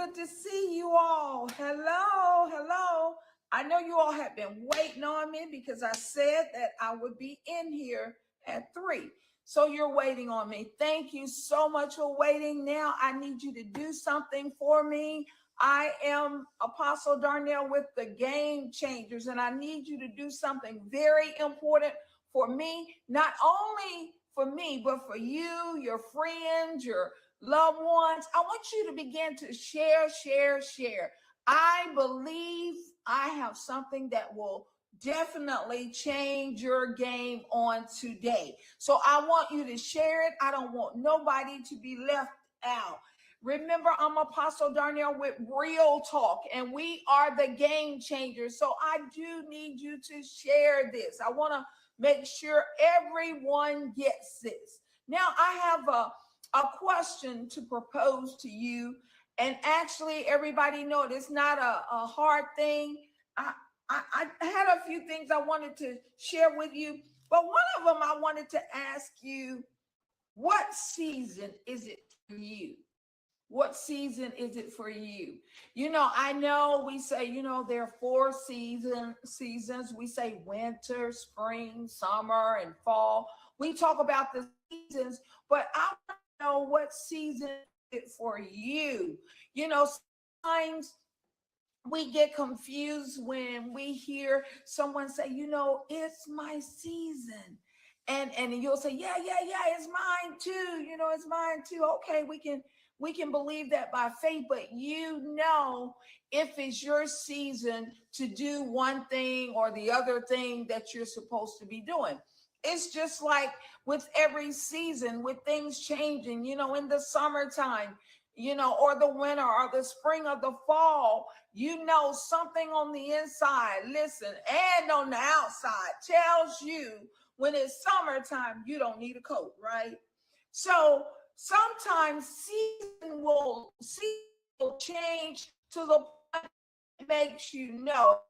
good to see you all. Hello, hello. I know you all have been waiting on me because I said that I would be in here at 3. So you're waiting on me. Thank you so much for waiting. Now I need you to do something for me. I am Apostle Darnell with the Game Changers, and I need you to do something very important for me, not only for me, but for you, your friends, your loved ones. I want you to begin to share, share, share. I believe I have something that will definitely change your game on today. So I want you to share it. I don't want nobody to be left out. Remember, I'm Apostle Darnell with Real Talk, and we are the game changers. So I do need you to share this. I want to make sure everyone gets this. Now, I have a question to propose to you. And actually, everybody know it's not a hard thing. I had a few things I wanted to share with you, but one of them I wanted to ask you, what season is it for you? What season is it for you? I know we say, there are 4 seasons. We say winter, spring, summer, and fall. We talk about the seasons, but I want to know what season is it for you. Sometimes we get confused when we hear someone say, it's my season. And you'll say, yeah, it's mine too. It's mine too. Okay, we can believe that by faith, but if it's your season to do one thing or the other thing that you're supposed to be doing. It's just like with every season, with things changing, in the summertime, or the winter or the spring or the fall, something on the inside, listen, and on the outside tells you when it's summertime, you don't need a coat, right? So sometimes season will change to the point it makes you know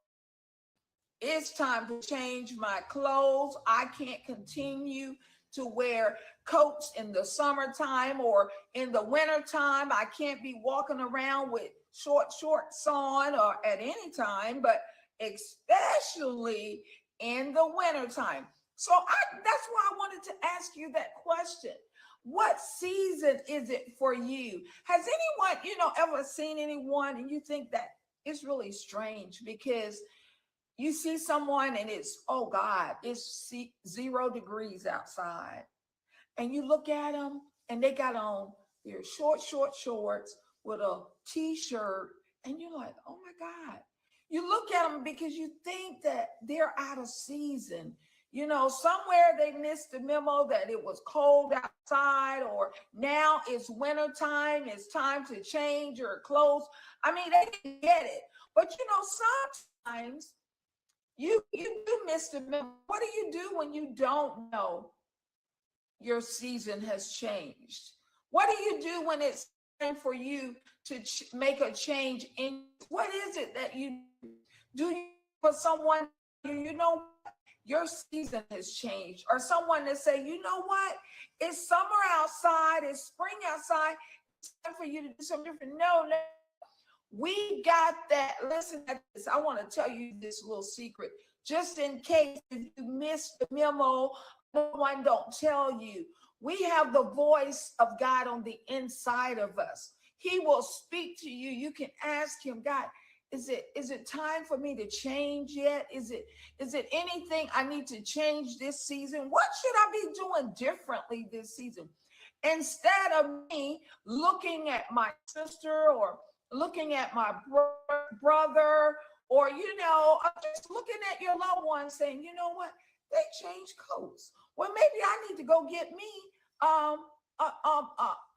it's time to change my clothes. I can't continue to wear coats in the summertime or in the wintertime. I can't be walking around with shorts on or at any time, but especially in the wintertime. So that's why I wanted to ask you that question. What season is it for you? Has anyone, ever seen anyone and you think that it's really strange because you see someone and it's, oh God, it's 0 degrees outside. And you look at them and they got on their shorts with a t-shirt. And you're like, oh my God. You look at them because you think that they're out of season. Somewhere they missed the memo that it was cold outside, or now it's winter time. It's time to change your clothes. I mean, they didn't get it. But sometimes you do miss the memo. What do you do when you don't know your season has changed? What do you do when it's time for you to make a change in? What is it that you do for someone? Your season has changed, or someone to say, what? It's summer outside. It's spring outside. It's time for you to do something different. No. We got that. Listen to this. I want to tell you this little secret, just in case if you missed the memo, no one don't tell you. We have the voice of God on the inside of us. He will speak to you. You can ask him, God, is it time for me to change yet? Is it anything I need to change this season? What should I be doing differently this season? Instead of me looking at my sister or looking at my brother, or just looking at your loved one saying, you know what, they changed coats. Well, maybe I need to go get me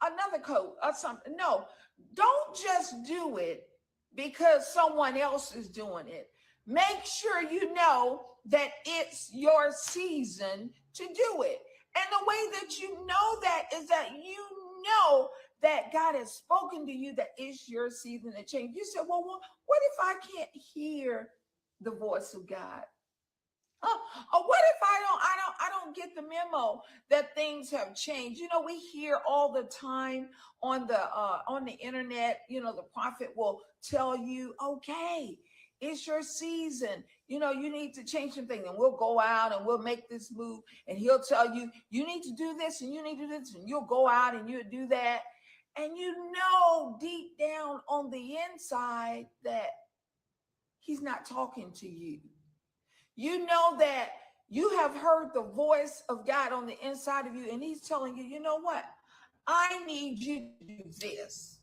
another coat or something. No, don't just do it because someone else is doing it. Make sure you know that it's your season to do it. And the way that you know that is that that God has spoken to you that it's your season to change. You said, well, what if I can't hear the voice of God? What if I don't get the memo that things have changed? We hear all the time on the internet. The prophet will tell you, okay, it's your season. You need to change some things, and we'll go out and we'll make this move, and he'll tell you, you need to do this and you need to do this, and you'll go out and you'll do that. And deep down on the inside that he's not talking to you. You know that you have heard the voice of God on the inside of you, and he's telling you, you know what? I need you to do this.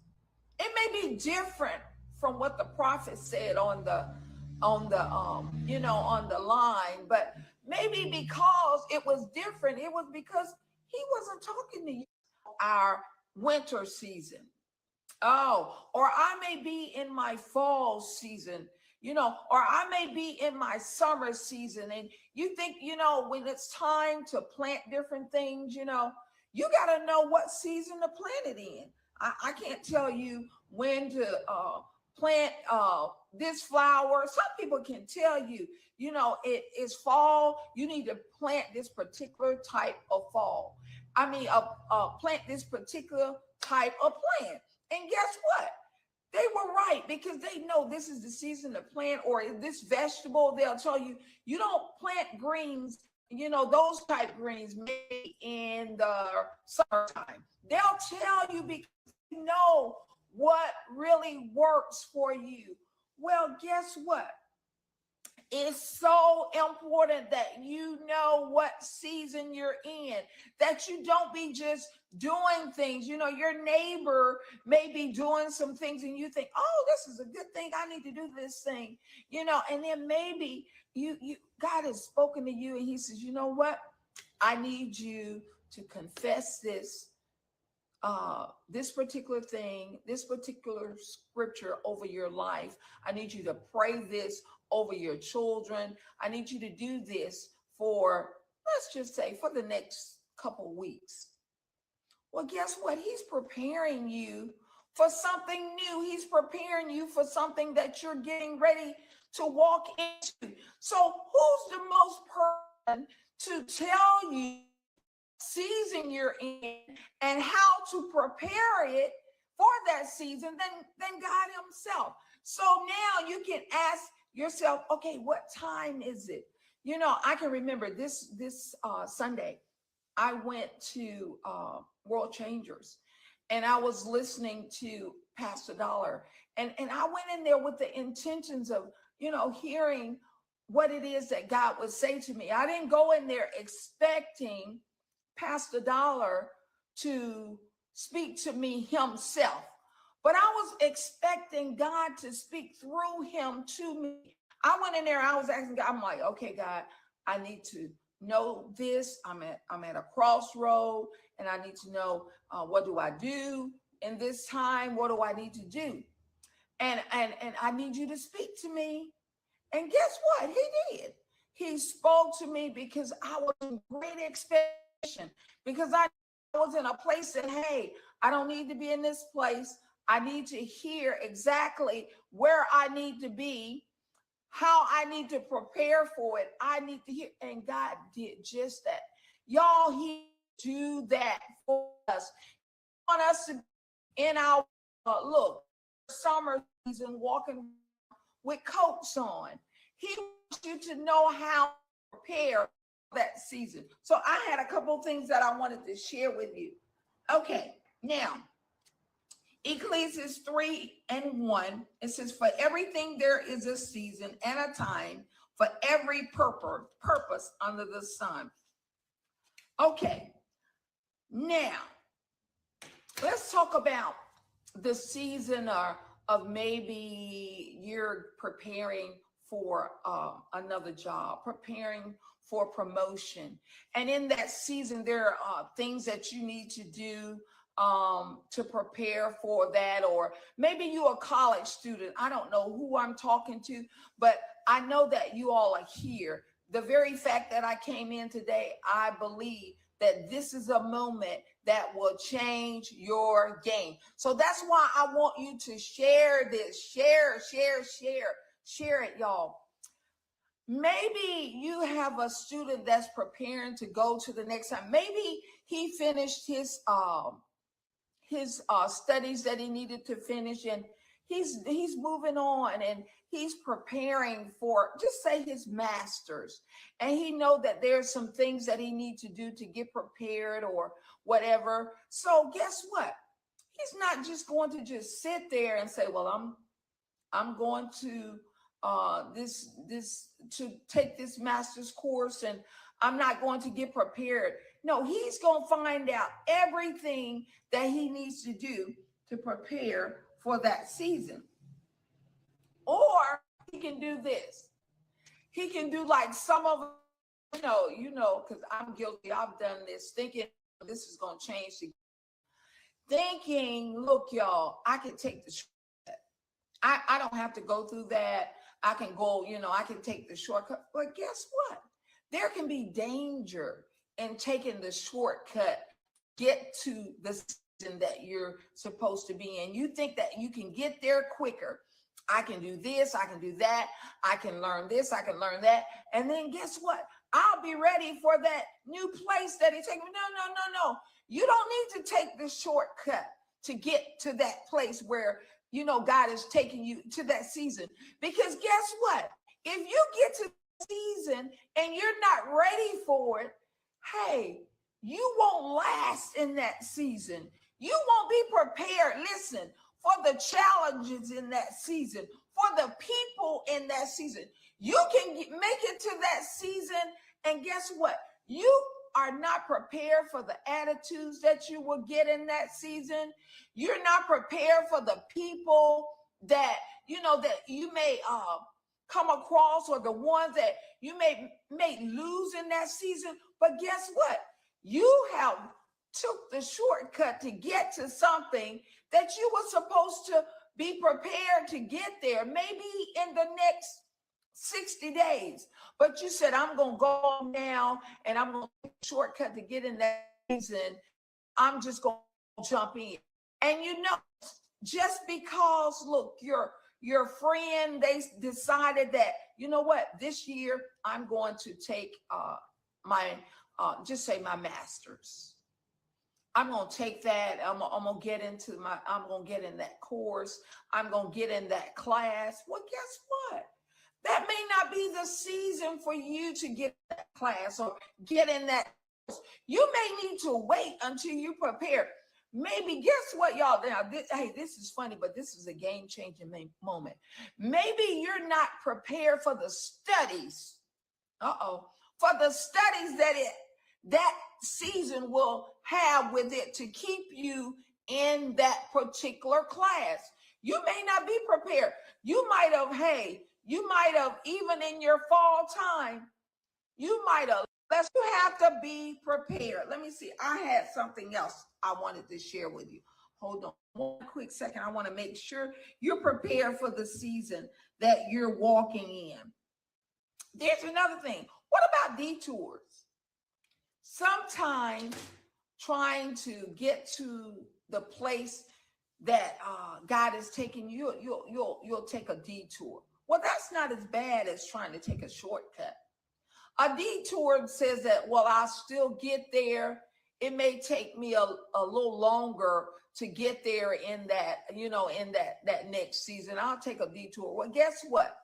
It may be different from what the prophet said on the line, but maybe because it was different, it was because he wasn't talking to you. Our winter season. Oh, or I may be in my fall season, or I may be in my summer season. And you think, when it's time to plant different things, you got to know what season to plant it in. I can't tell you when to plant this flower. Some people can tell you, it is fall. You need to plant this particular type of fall. Plant this particular type of plant. And guess what? They were right, because they know this is the season to plant, or this vegetable. They'll tell you, you don't plant greens, those type greens maybe in the summertime. They'll tell you because they know what really works for you. Well, guess what? It's so important that you know what season you're in, that you don't be just doing things. Your neighbor may be doing some things and you think, oh, this is a good thing. I need to do this thing, and then maybe you God has spoken to you and he says, you know what? I need you to confess this particular thing, this particular scripture over your life. I need you to pray this over your children. I need you to do this for, let's just say, for the next couple weeks. Well, guess what? He's preparing you for something new. He's preparing you for something that you're getting ready to walk into. So who's the most person to tell you season you're in and how to prepare it for that season than God himself? So now you can ask yourself, okay, what time is it? I can remember this Sunday, I went to World Changers, and I was listening to Pastor Dollar, and I went in there with the intentions of, hearing what it is that God would say to me. I didn't go in there expecting Pastor Dollar to speak to me himself, but I was expecting God to speak through him to me. I went in there, I was asking God, I'm like, okay, God, I need to know this. I'm at a crossroad, and I need to know what do I do in this time? What do I need to do? And I need you to speak to me. And guess what? He did. He spoke to me because I was in great expectation, because I was in a place that, hey, I don't need to be in this place. I need to hear exactly where I need to be, how I need to prepare for it. I need to hear. And God did just that. Y'all, he do that for us. He want us to be in our summer season walking with coats on. He wants you to know how to prepare that season. So I had a couple of things that I wanted to share with you. Okay, now, Ecclesiastes 3:1, it says, for everything there is a season and a time, for every purpose under the sun. Okay, now, let's talk about the season of maybe you're preparing for another job, preparing for promotion. And in that season, there are things that you need to do to prepare for that. Or maybe you're a college student. I don't know who I'm talking to, but I know that you all are here. The very fact that I came in today, I believe that this is a moment that will change your game. So that's why I want you to share this. Share it, y'all. Maybe you have a student that's preparing to go to the next time. Maybe he finished his studies that he needed to finish, and he's moving on, and he's preparing for, just say, his master's, and he know that there's some things that he needs to do to get prepared or whatever. So guess what? He's not just going to just sit there and say, well, I'm going to this to take this master's course, and I'm not going to get prepared. No, he's going to find out everything that he needs to do to prepare for that season. Or he can do this. He can do like some of, because I'm guilty. I've done this, thinking this is going to change. Thinking, look, y'all, I can take the shortcut. I don't have to go through that. I can go, I can take the shortcut. But guess what? There can be danger in taking the shortcut, get to the season that you're supposed to be in. You think that you can get there quicker. I can do this, I can do that, I can learn this, I can learn that. And then guess what? I'll be ready for that new place that he's taking me. No. You don't need to take the shortcut to get to that place where, God is taking you to that season. Because guess what? If you get to the season and you're not ready for it, hey, you won't last in that season. You won't be prepared, listen, for the challenges in that season, for the people in that season. You can make it to that season, and guess what? You are not prepared for the attitudes that you will get in that season. You're not prepared for the people that, that you may come across, or the ones that you may lose in that season. But guess what? You have took the shortcut to get to something that you were supposed to be prepared to get there, maybe in the next 60 days. But you said, I'm going to go now, and I'm going to take a shortcut to get in that season. I'm just going to jump in. And just because, look, your friend, they decided that, you know what, this year I'm going to take my master's. I'm going to take that. I'm going to get I'm going to get in that course. I'm going to get in that class. Well, guess what? That may not be the season for you to get in that class or get in that course. You may need to wait until you prepare. Maybe, guess what, y'all? Now, this is funny, but this is a game-changing moment. Maybe you're not prepared for the studies. For the studies that season will have with it to keep you in that particular class. You may not be prepared. You might have, even in your fall time, you have to be prepared. Let me see. I had something else I wanted to share with you. Hold on one quick second. I want to make sure you're prepared for the season that you're walking in. There's another thing. What about detours? Sometimes trying to get to the place that God is taking you, you'll take a detour. Well, that's not as bad as trying to take a shortcut. A detour says that, well, I'll still get there. It may take me a little longer to get there in that, in that next season. I'll take a detour. Well, guess what?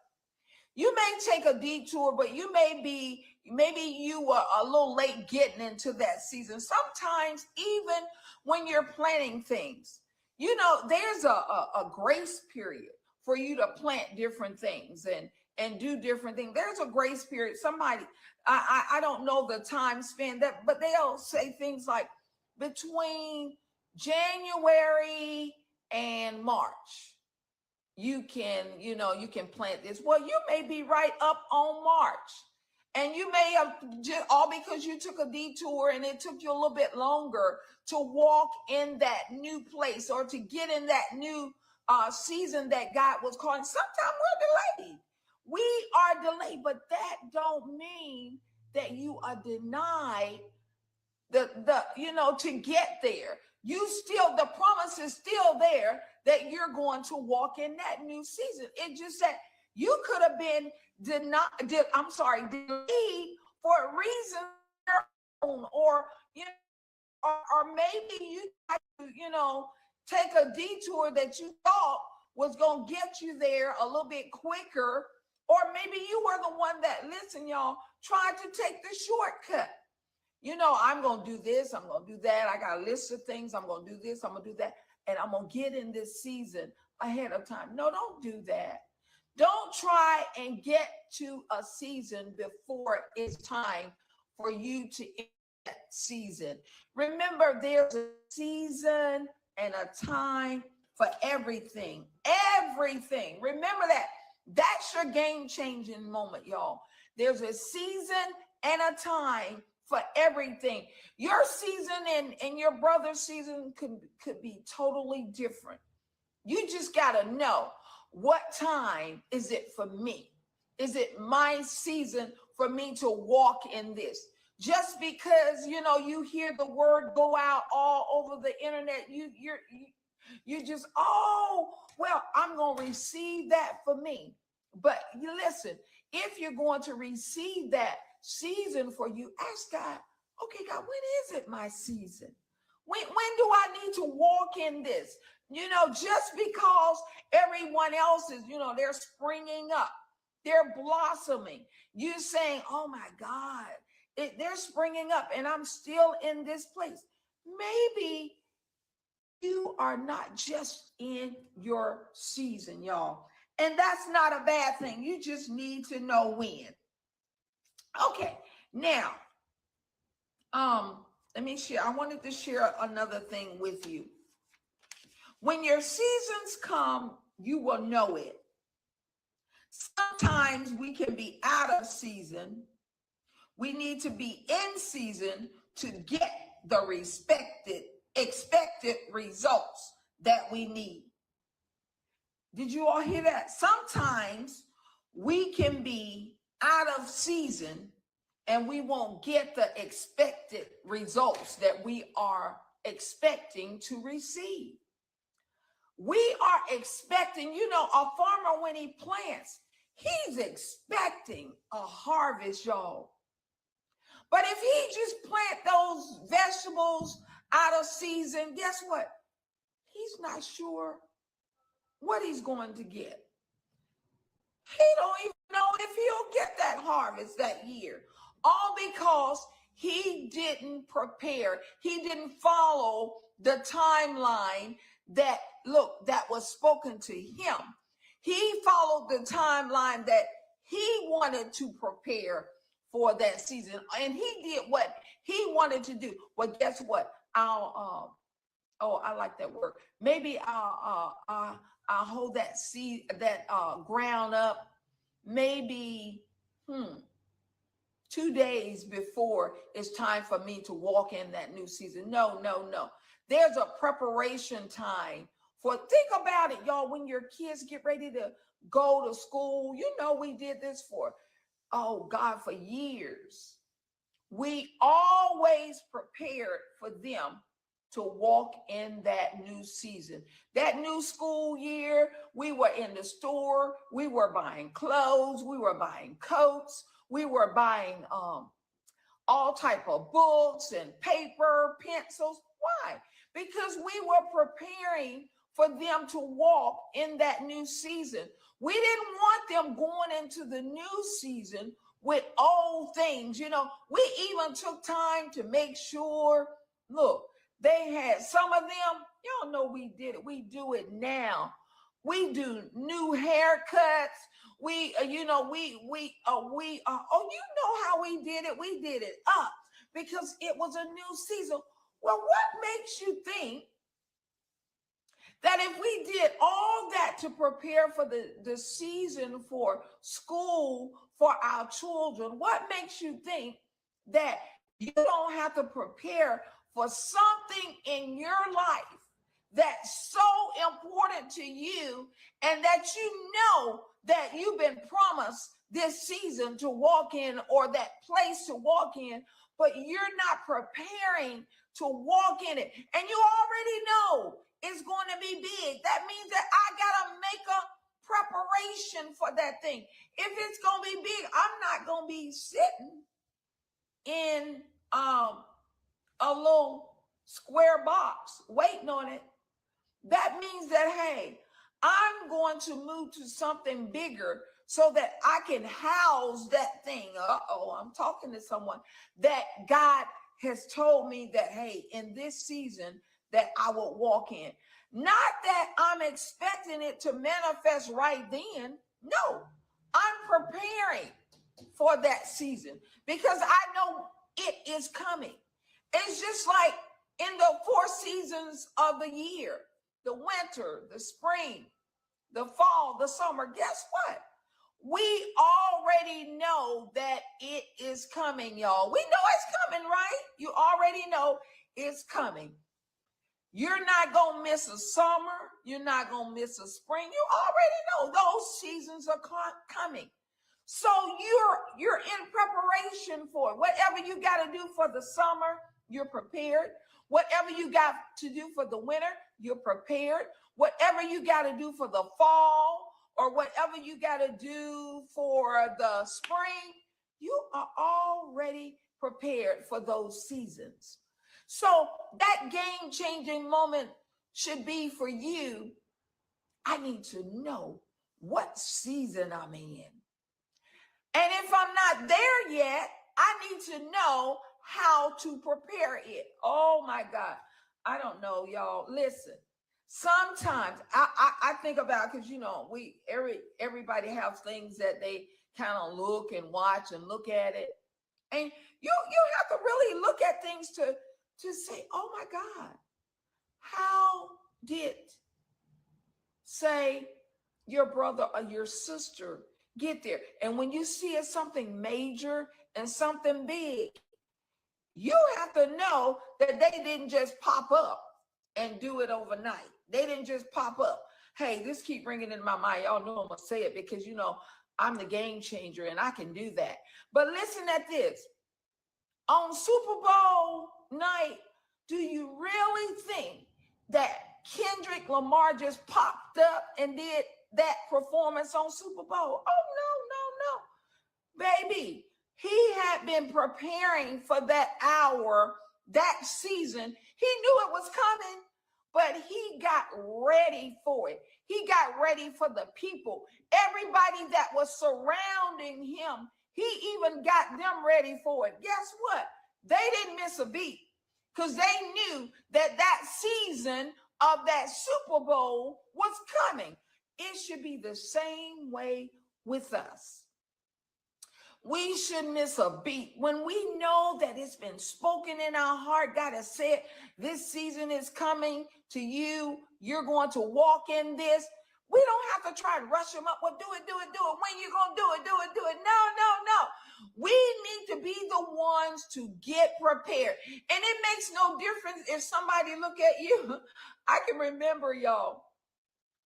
You may take a detour, but maybe you were a little late getting into that season. Sometimes, even when you're planning things, there's a grace period for you to plant different things and do different things. There's a grace period. Somebody, I don't know the time span, but they'll say things like between January and March. You can plant this. Well, you may be right up on March, and you may have just all because you took a detour and it took you a little bit longer to walk in that new place or to get in that new season that God was calling. Sometimes we're delayed. We are delayed, but that don't mean that you are denied to get there. The promise is still there that you're going to walk in that new season. It just that you could have been delayed for a reason of their own, or or maybe you tried to, take a detour that you thought was going to get you there a little bit quicker, or maybe you were the one that, listen, y'all, tried to take the shortcut. I'm going to do this, I'm going to do that. I got a list of things. I'm going to do this, I'm going to do that, and I'm going to get in this season ahead of time. No, don't do that. Don't try and get to a season before it's time for you to end that season. Remember, there's a season and a time for everything. Everything. Remember that. That's your game-changing moment, y'all. There's a season and a time for everything. Your season and your brother's season could be totally different. You just got to know, what time is it for me? Is it my season for me to walk in this? Just because, you hear the word go out all over the internet, you just, oh, well, I'm going to receive that for me. But you listen, if you're going to receive that season for you, ask God, okay, God, when is it my season? When do I need to walk in this? Just because everyone else is, they're springing up, they're blossoming. You saying, oh my God, they're springing up and I'm still in this place. Maybe you are not just in your season, y'all. And that's not a bad thing. You just need to know when. Okay, now, let me share. I wanted to share another thing with you. When your seasons come, you will know it. Sometimes we can be out of season. We need to be in season to get the expected results that we need. Did you all hear that? Sometimes we can be out of season and we won't get the expected results that we are expecting to receive. We are expecting, a farmer, when he plants, he's expecting a harvest, y'all. But if he just plant those vegetables out of season, guess what? He's not sure what he's going to get. He don't even know if he'll get that harvest that year. All because he didn't prepare. He didn't follow the timeline that was spoken to him. He followed the timeline that he wanted to prepare for that season, and he did what he wanted to do. Well, guess what? I like that word. Maybe I'll hold that seed, that ground up, maybe 2 days before it's time for me to walk in that new season. No. There's a preparation time think about it, y'all, when your kids get ready to go to school. We did this for for years. We always prepared for them to walk in that new season. That new school year, we were in the store, we were buying clothes, we were buying coats, we were buying all type of books and paper, pencils. Why? Because we were preparing for them to walk in that new season. We didn't want them going into the new season with old things. We even took time to make sure, they had some of them, y'all know we did it. We do it now. We do new haircuts. You know how we did it. We did it up because it was a new season. Well, what makes you think that if we did all that to prepare for the season for school for our children, what makes you think that you don't have to prepare for something in your life that's so important to you, and that that you've been promised this season to walk in, or that place to walk in, but you're not preparing to walk in it, and you already know it's going to be big? That means that I got to make a preparation for that thing. If it's going to be big, I'm not going to be sitting in a little square box waiting on it. That means that, hey, I'm going to move to something bigger so that I can house that thing. I'm talking to someone that God has told me that, hey, in this season that I will walk in. Not that I'm expecting it to manifest right then. No, I'm preparing for that season because I know it is coming. It's just like in the 4 seasons of the year, the winter, the spring, the fall, the summer. Guess what? We already know that it is coming, y'all. We know it's coming, right? You already know it's coming. You're not going to miss a summer. You're not going to miss a spring. You already know those seasons are coming. So you're in preparation for it. Whatever you got to do for the summer, you're prepared. Whatever you got to do for the winter, you're prepared. Whatever you got to do for the fall or whatever you got to do for the spring, you are already prepared for those seasons. So that game-changing moment should be for you. I need to know what season I'm in. And if I'm not there yet, I need to know how to prepare it. Oh my God. I don't know, y'all. Listen, sometimes I think about, because everybody has things that they kind of look and watch and look at it. And you have to really look at things to say, oh my God, how did, say, your brother or your sister get there? And when you see it something major and something big, you have to know that they didn't just pop up and do it overnight. They didn't just pop up. Hey, this keep ringing in my mind. Y'all know I'm going to say it because, I'm the game changer and I can do that. But listen at this. On Super Bowl night, do you really think that Kendrick Lamar just popped up and did that performance on Super Bowl? Oh, no. Baby, he had been preparing for that hour, that season. He knew it was coming, but he got ready for it. He got ready for the people. Everybody that was surrounding him, he even got them ready for it. Guess what? They didn't miss a beat because they knew that season of that Super Bowl was coming. It should be the same way with us. We shouldn't miss a beat. When we know that it's been spoken in our heart, God has said, this season is coming to you. You're going to walk in this. We don't have to try to rush them up. Well, do it. When you going to do it. No. We need to be the ones to get prepared. And it makes no difference if somebody look at you. I can remember, y'all,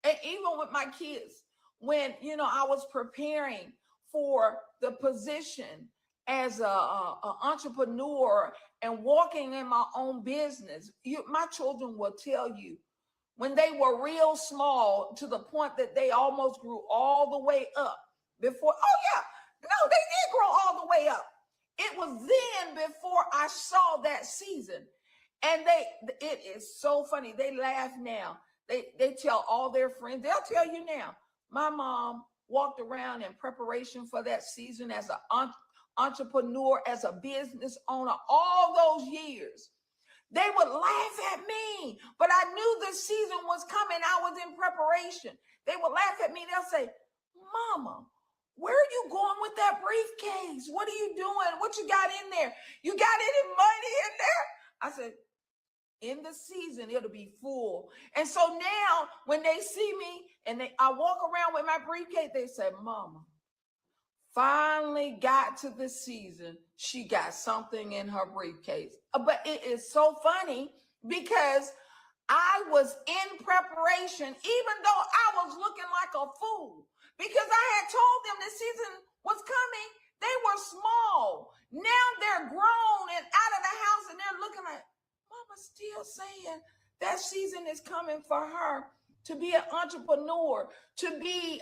and even with my kids, when, I was preparing for the position as a entrepreneur and walking in my own business. My children will tell you, when they were real small to the point that they almost grew all the way up before. Oh yeah, no, they did grow all the way up. It was then before I saw that season. And it is so funny. They laugh now. They tell all their friends, they'll tell you now, my mom walked around in preparation for that season as an entrepreneur, as a business owner, all those years. They would laugh at me, but I knew the season was coming. I was in preparation. They would laugh at me. They'll say, Mama, where are you going with that briefcase? What are you doing? What you got in there? You got any money in there? I said, in the season, it'll be full. And so now when they see me and I walk around with my briefcase, they say, Mama, finally got to the season. She got something in her briefcase. But it is so funny because I was in preparation, even though I was looking like a fool, because I had told them the season was coming. They were small. Now they're grown and out of the house, and they're looking like, Mama's still saying that season is coming for her. to be an entrepreneur, to be in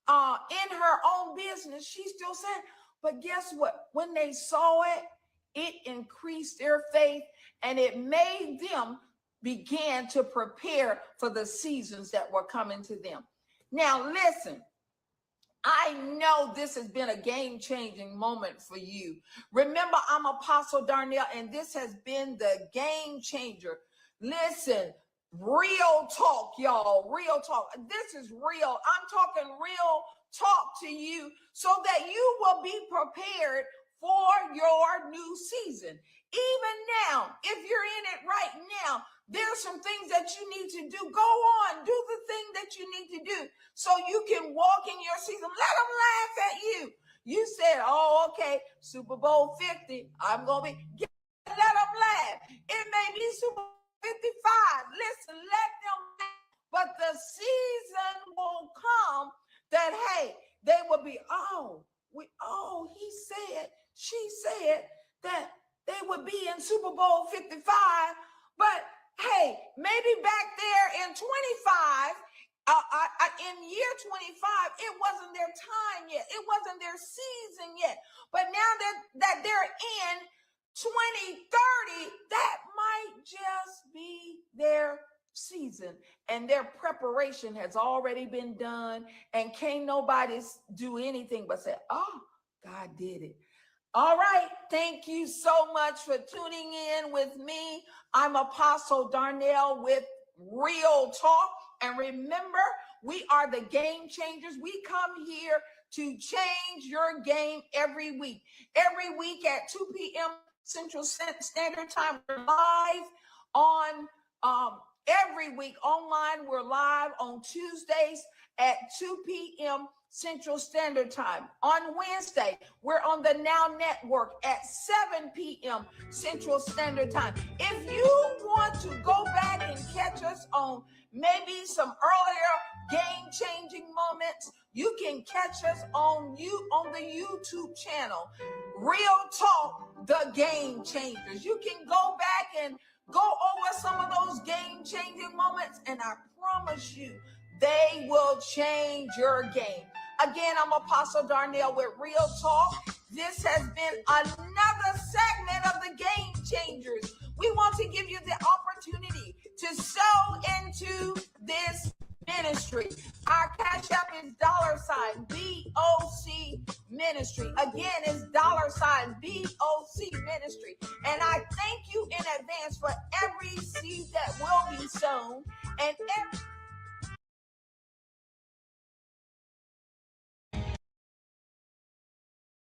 her own business. She's still saying, but guess what? When they saw it, it increased their faith and it made them begin to prepare for the seasons that were coming to them. Now, listen, I know this has been a game-changing moment for you. Remember, I'm Apostle Darnell, and this has been the game changer. Listen, real talk, y'all, real talk. This is real. I'm talking real talk to you so that you will be prepared for your new season. Even now, if you're in it right now, there's some things that you need to do. Go on, do the thing that you need to do so you can walk in your season. Let them laugh at you. You said, oh, okay, Super Bowl 50, I'm going to be, let them laugh. It may be Super Bowl 55. Listen, let them laugh. But the season will come that, hey, they will be, she said that they would be in Super Bowl 55, but hey, maybe back there in 25, in year 25, it wasn't their time yet. It wasn't their season yet. But now that they're in 2030, that might just be their season, and their preparation has already been done, and can't nobody do anything but say, oh, God did it. All right, thank you so much for tuning in with me. I'm Apostle Darnell with Real Talk. And remember, we are the game changers. We come here to change your game every week. Every week at 2 p.m. Central Standard Time, we're live on every week online. We're live on Tuesdays at 2 p.m. Central Standard Time. On Wednesday, we're on the Now Network at 7 p.m. Central Standard Time. If you want to go back and catch us on maybe some earlier game-changing moments, you can catch us on the YouTube channel, Real Talk, The Game Changers. You can go back and go over some of those game-changing moments, and I promise you, they will change your game. Again, I'm Apostle Darnell with Real Talk. This has been another segment of the Game Changers. We want to give you the opportunity to sow into this ministry. Our cash app is $BOC Ministry. Again, it's $BOC Ministry. And I thank you in advance for every seed that will be sown and every